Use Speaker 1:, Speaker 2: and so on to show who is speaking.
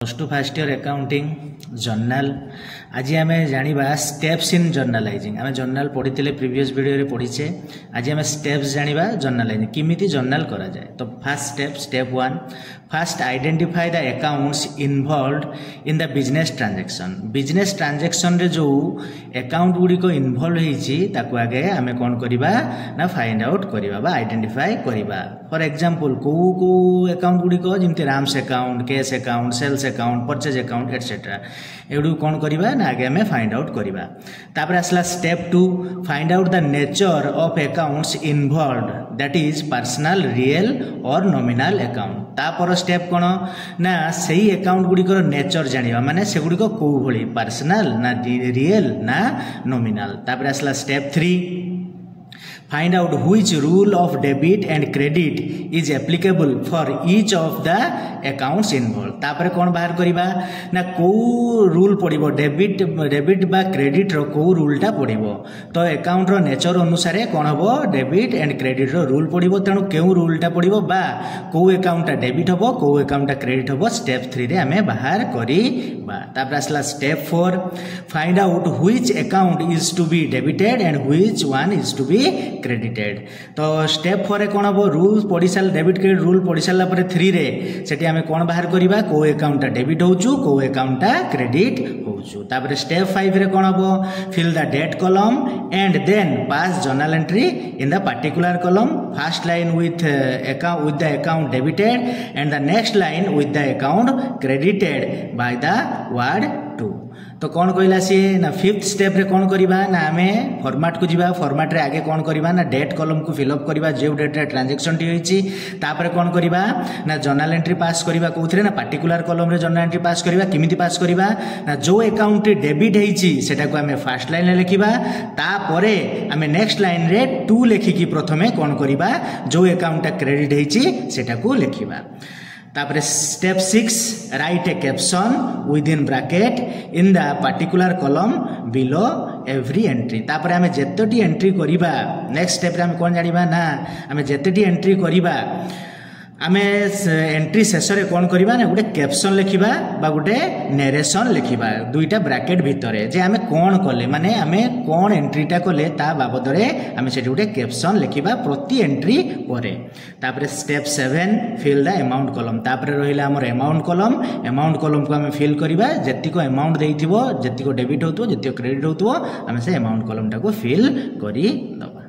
Speaker 1: Plus two first year accounting journal आज आम जाना स्टेप्स इन जर्नालाइजिंग आम जर्नल पढ़ी प्रीवियस वीडियो रे पढ़ीचे आज आम स्टेप्स जाना जर्नालाइजिंग किमिति जर्नल करा जाए। तो first step 1 first identify the accounts involved in the business transaction रे जो अकाउंट गुड़ी को इन्वॉल्व होईची ताकू आगे आम कौन करबा ना फाइंड आउट करबा बा आइडेंटिफाई करबा। फॉर एग्जांपल को अकाउंट गुड़ी को जिमती राम्स account cash account sales account purchase account etcetera एगुड़ी कौन करबा ना आगे आम फाइंड आउट करबा। तापर आसला step 2 find out the nature of accounts involved that is personal real और नॉमिनल अकाउंट। तापर स्टेप कौन ना सही अकाउंट गुड़ी नेचर जानिबा माने सेगुड़ी को को भली पर्सनल ना रियल ना नॉमिनल। तापर आसला step 3 find out which rule of debit and credit is applicable for each of the accounts involve. तापर कौन बाहर करिबा ना को रूल पड़िबो डेबिट बा क्रेडिट रो को रूलटा पड़िबो। तो अकाउंट रो नेचर अनुसार कौन हबो डेबिट एंड क्रेडिट रो रूल पड़िबो तेणु केउ रूलटा पड़िबो बा को अकाउंटटा डेबिट हबो को अकाउंटटा क्रेडिट हबो स्टेप 3 रे हमें बाहर करिबा। तापर आसला step 4 find out which account is to be debited and which one is to be credited. तो स्टेप 4 कौन हम रूल पढ़ी सारे डेबिट क्रेडिट रूल पढ़ी सारा 3 रे सेठी आमे कौन बाहर करबा को अकाउंटटा डेबिट होउचु को अकाउंटटा क्रेडिट होउचु। तापर स्टेप 5 रे कौन हम fill the date column and then pass journal entry in the particular column first line with the account debited and the next line with the account credited by the word to. तो कौन कहला सी ना fifth step रे कौन करिबा ना आमे format को जिबा फॉर्मेट रे आगे कौन करिबा ना डेट कॉलम को फिल अप करिबा जे डेट रे ट्रांजैक्शन टी होईची। तापर कौन करिबा ना जर्नल एंट्री पास करिबा कोथरे ना पर्टिकुलर कॉलम रे जर्नल एंट्री पास करिबा किमिति पास करिबा ना जो अकाउंट डेबिट हेईची सेटा को आमे फर्स्ट लाइन रे लिखिबा तापरे आमे नेक्स्ट लाइन रे 2 लेखिकी प्रथमे कौन करिबा जो अकाउंट क्रेडिट हेईची सेटा को लिखिबा। तापर step 6 right A caption with in bracket in the particular column below every entry. तापर आमे जेतटी एंट्री करिबा नेक्स्ट स्टेप रे आमे कोन जानिबा ना आमे जेतटी एंट्री करिबा आमे एंट्री शेष रे कौन करिबा ना गोटे कैप्शन लिखिबा बा गोटे नरेशन लिखिबा दुईटा ब्रैकेट भितर जे आमे कौन कले माने आमे कौन एंट्रीटा कले ता बाबद रे आमे सेठी गोटे कैप्शन लिखिबा प्रति एंट्री परे। तापर step 7 fill the amount column. तापर रहिला हमर अमाउंट कॉलम को आमे फिल करिबा जेतिको अमाउंट देइथिबो जेतिको डेबिट होतबो जेतिको क्रेडिट होतबो आमे से अमाउंट कॉलम टा को फिल करि दबा।